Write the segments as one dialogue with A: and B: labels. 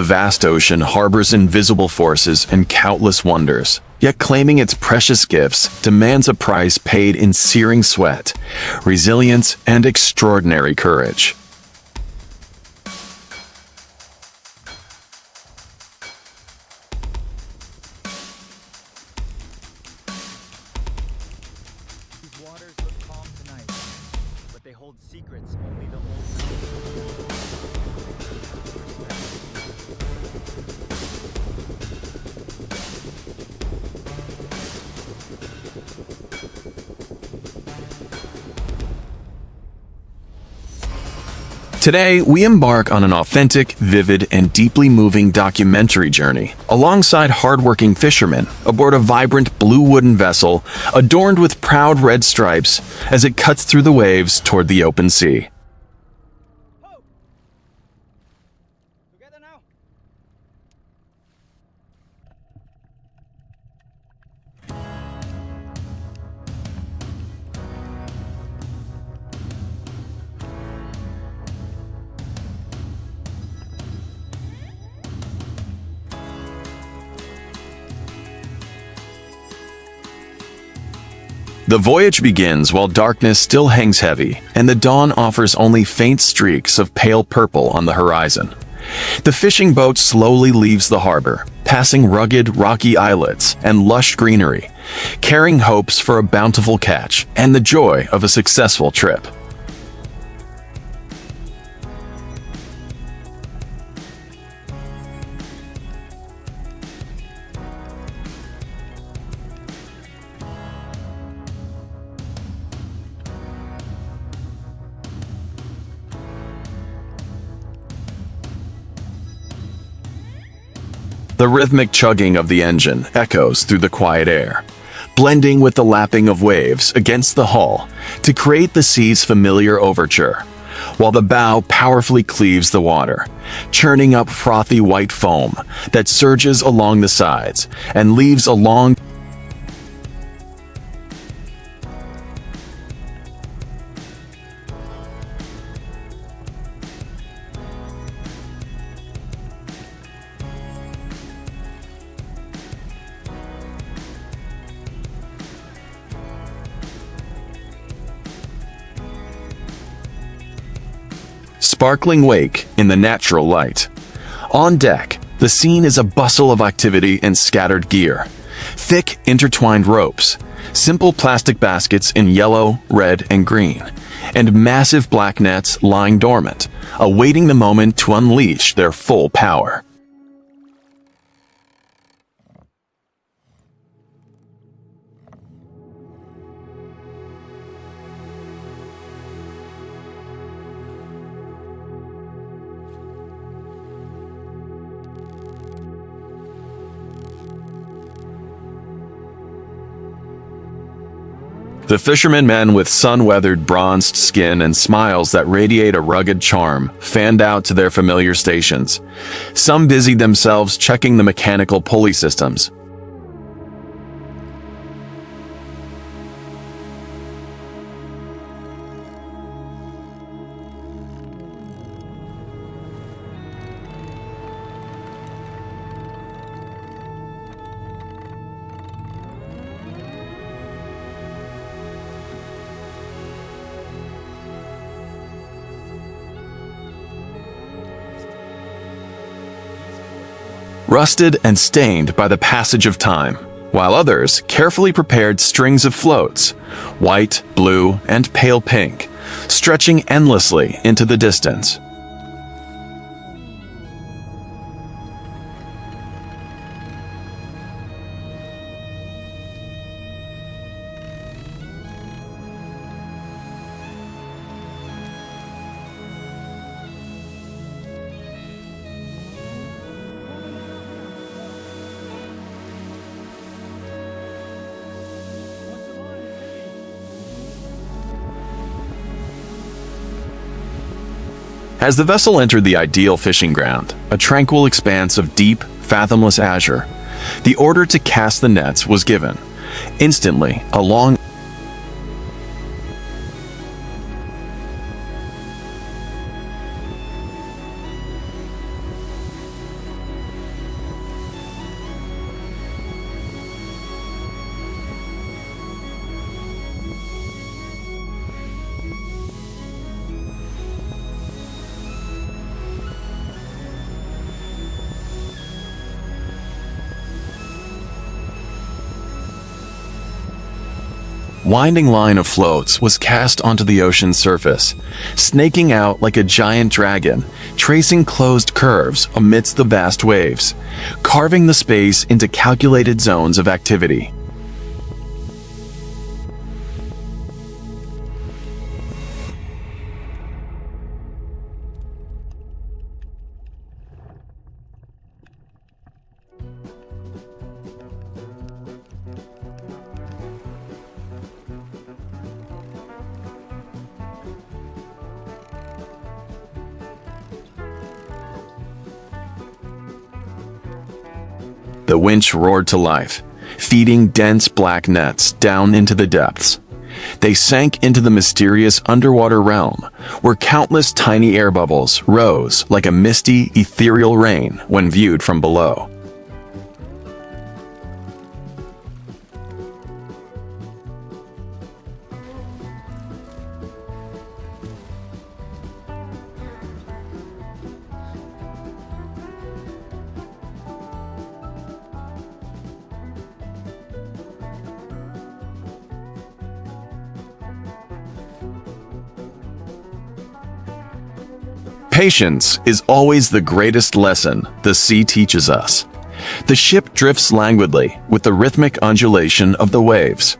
A: vast ocean harbors invisible forces and countless wonders, yet claiming its precious gifts demands a price paid in searing sweat, resilience, and extraordinary courage.
B: These waters look calm tonight, but they hold secrets only the old know.
A: Today, we embark on an authentic, vivid, and deeply moving documentary journey alongside hardworking fishermen aboard a vibrant blue wooden vessel adorned with proud red stripes as it cuts through the waves toward the open sea.
B: Ho! Together now.
A: The voyage begins while darkness still hangs heavy, and the dawn offers only faint streaks of pale purple on the horizon. The fishing boat slowly leaves the harbor, passing rugged, rocky islets and lush greenery, carrying hopes for a bountiful catch and the joy of a successful trip. The rhythmic chugging of the engine echoes through the quiet air, blending with the lapping of waves against the hull to create the sea's familiar overture, while the bow powerfully cleaves the water, churning up frothy white foam that surges along the sides and leaves a long sparkling wake in the natural light. On deck, the scene is a bustle of activity and scattered gear. Thick, intertwined ropes, simple plastic baskets in yellow, red, and green, and massive black nets lying dormant, awaiting the moment to unleash their full power. The fishermen men with sun-weathered bronzed skin and smiles that radiate a rugged charm fanned out to their familiar stations. Some busied themselves checking the mechanical pulley systems. Rusted and stained by the passage of time, while others carefully prepared strings of floats, white, blue, and pale pink, stretching endlessly into the distance. As the vessel entered the ideal fishing ground, a tranquil expanse of deep, fathomless azure, the order to cast the nets was given. Instantly, a long winding line of floats was cast onto the ocean's surface, snaking out like a giant dragon, tracing closed curves amidst the vast waves, carving the space into calculated zones of activity. The winch roared to life, feeding dense black nets down into the depths. They sank into the mysterious underwater realm, where countless tiny air bubbles rose like a misty, ethereal rain when viewed from below. Patience is always the greatest lesson the sea teaches us. The ship drifts languidly with the rhythmic undulation of the waves,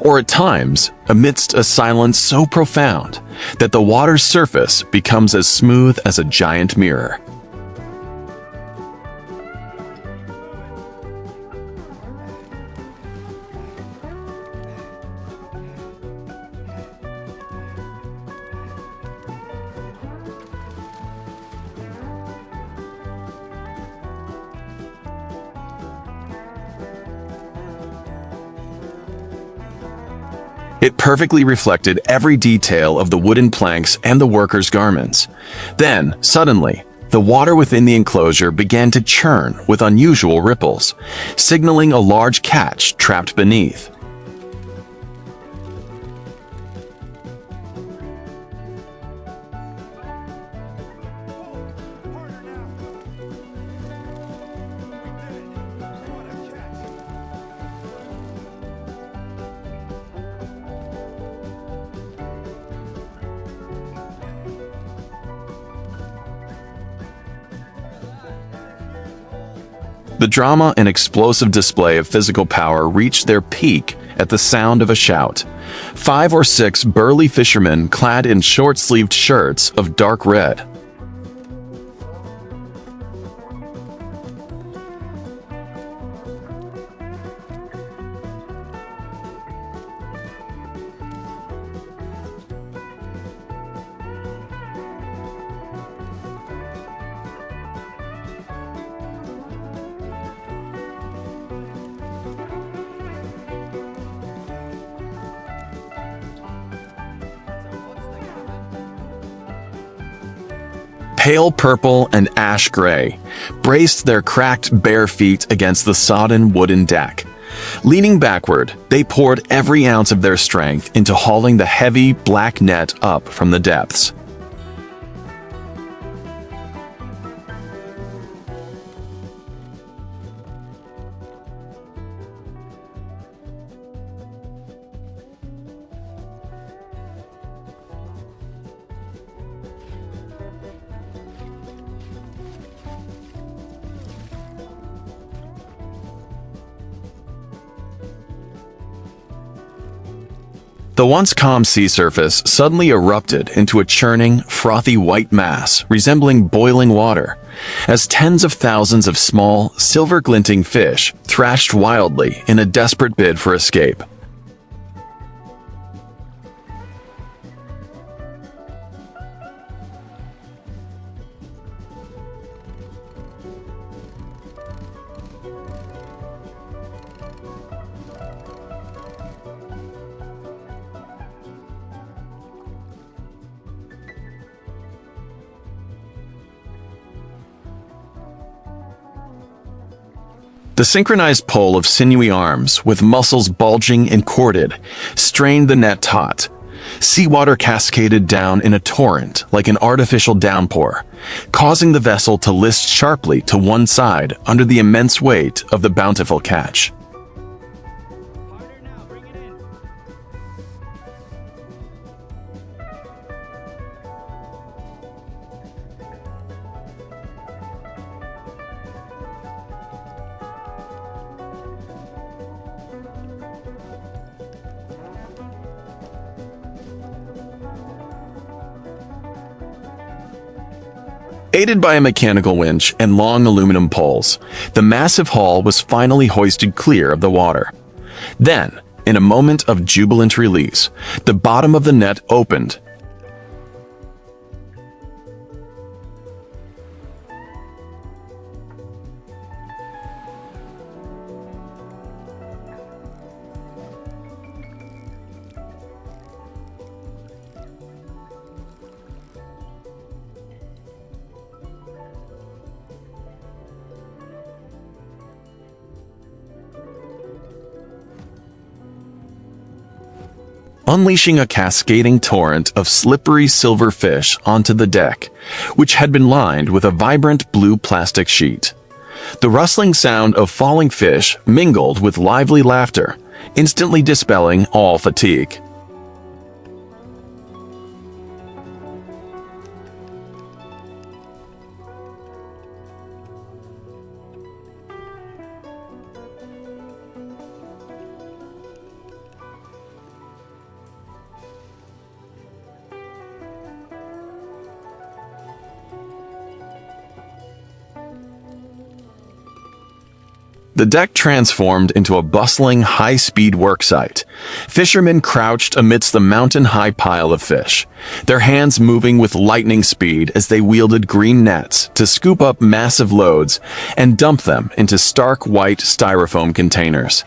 A: or at times amidst a silence so profound that the water's surface becomes as smooth as a giant mirror. It perfectly reflected every detail of the wooden planks and the workers' garments. Then, suddenly, the water within the enclosure began to churn with unusual ripples, signaling a large catch trapped beneath. The drama and explosive display of physical power reached their peak at the sound of a shout. 5 or 6 burly fishermen clad in short-sleeved shirts of dark red. Pale purple and ash gray, braced their cracked bare feet against the sodden wooden deck. Leaning backward, they poured every ounce of their strength into hauling the heavy, black net up from the depths. The once calm sea surface suddenly erupted into a churning, frothy white mass resembling boiling water, as tens of thousands of small, silver-glinting fish thrashed wildly in a desperate bid for escape. The synchronized pull of sinewy arms, with muscles bulging and corded, strained the net taut. Seawater cascaded down in a torrent like an artificial downpour, causing the vessel to list sharply to one side under the immense weight of the bountiful catch. Aided by a mechanical winch and long aluminum poles, the massive haul was finally hoisted clear of the water. Then, in a moment of jubilant release, the bottom of the net opened. Unleashing a cascading torrent of slippery silver fish onto the deck, which had been lined with a vibrant blue plastic sheet. The rustling sound of falling fish mingled with lively laughter, instantly dispelling all fatigue. The deck transformed into a bustling, high-speed worksite. Fishermen crouched amidst the mountain-high pile of fish, their hands moving with lightning speed as they wielded green nets to scoop up massive loads and dump them into stark white styrofoam containers.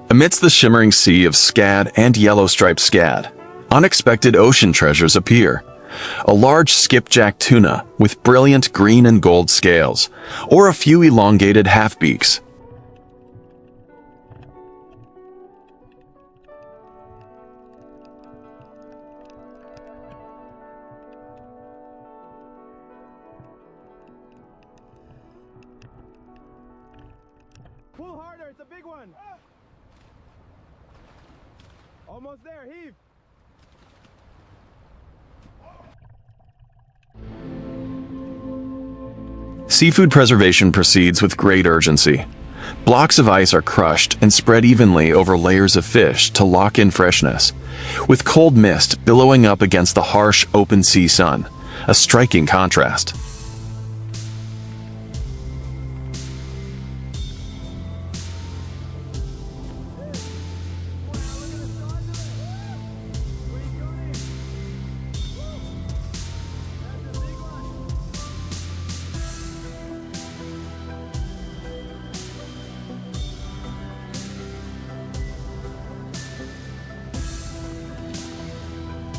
A: Amidst the shimmering sea of scad and yellow-striped scad, unexpected ocean treasures appear. A large skipjack tuna with brilliant green and gold scales, or a few elongated half-beaks.
C: Pull harder, it's a big one. Almost there, heave.
A: Seafood preservation proceeds with great urgency. Blocks of ice are crushed and spread evenly over layers of fish to lock in freshness, with cold mist billowing up against the harsh open sea sun, a striking contrast.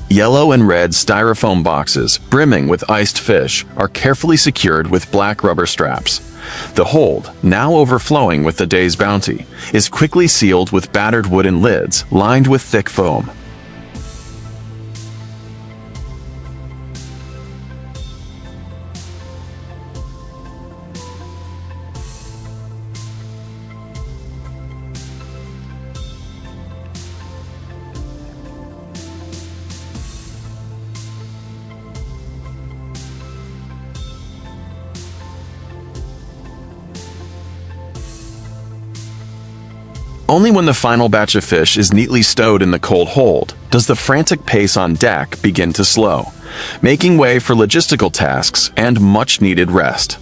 A: Yellow and red styrofoam boxes, brimming with iced fish, are carefully secured with black rubber straps. The hold, now overflowing with the day's bounty, is quickly sealed with battered wooden lids lined with thick foam. Only when the final batch of fish is neatly stowed in the cold hold does the frantic pace on deck begin to slow, making way for logistical tasks and much-needed rest.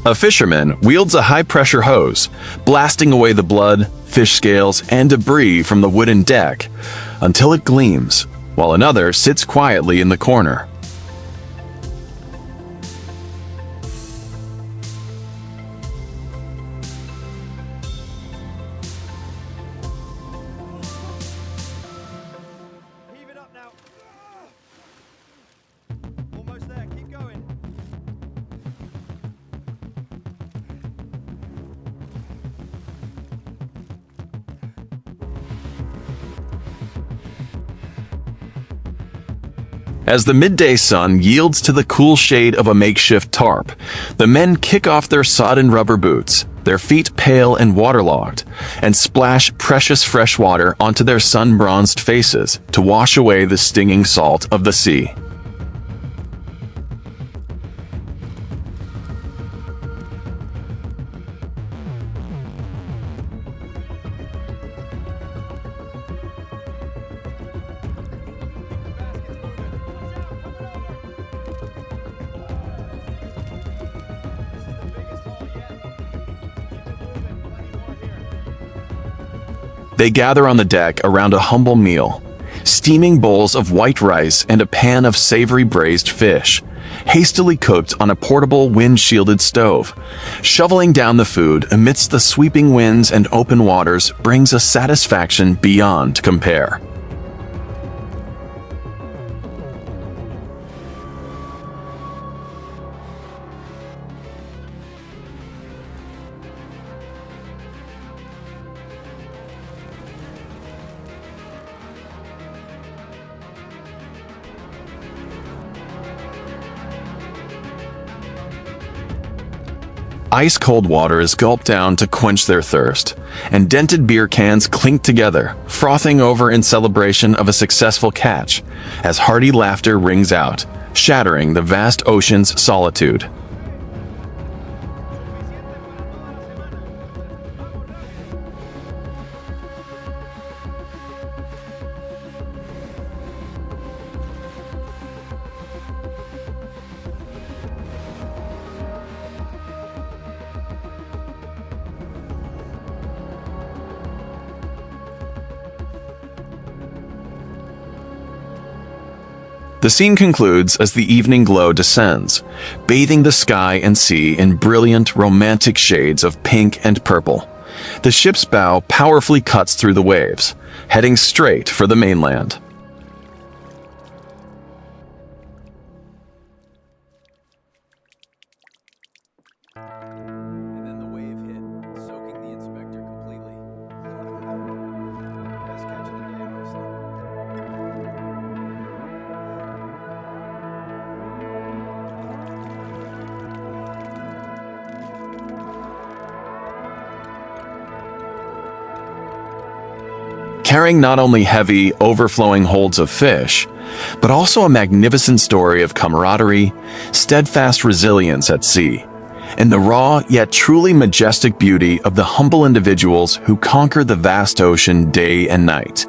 A: A fisherman wields a high-pressure hose, blasting away the blood, fish scales, and debris from the wooden deck until it gleams, while another sits quietly in the corner. As the midday sun yields to the cool shade of a makeshift tarp, the men kick off their sodden rubber boots, their feet pale and waterlogged, and splash precious fresh water onto their sun-bronzed faces to wash away the stinging salt of the sea. They gather on the deck around a humble meal, steaming bowls of white rice and a pan of savory braised fish, hastily cooked on a portable wind-shielded stove. Shoveling down the food amidst the sweeping winds and open waters brings a satisfaction beyond compare. Ice-cold water is gulped down to quench their thirst, and dented beer cans clink together, frothing over in celebration of a successful catch, as hearty laughter rings out, shattering the vast ocean's solitude. The scene concludes as the evening glow descends, bathing the sky and sea in brilliant, romantic shades of pink and purple. The ship's bow powerfully cuts through the waves, heading straight for the mainland.
B: And then the wave hit, soaking the inspector completely. Best catch of the day, honestly.
A: Carrying not only heavy, overflowing holds of fish, but also a magnificent story of camaraderie, steadfast resilience at sea, and the raw yet truly majestic beauty of the humble individuals who conquer the vast ocean day and night.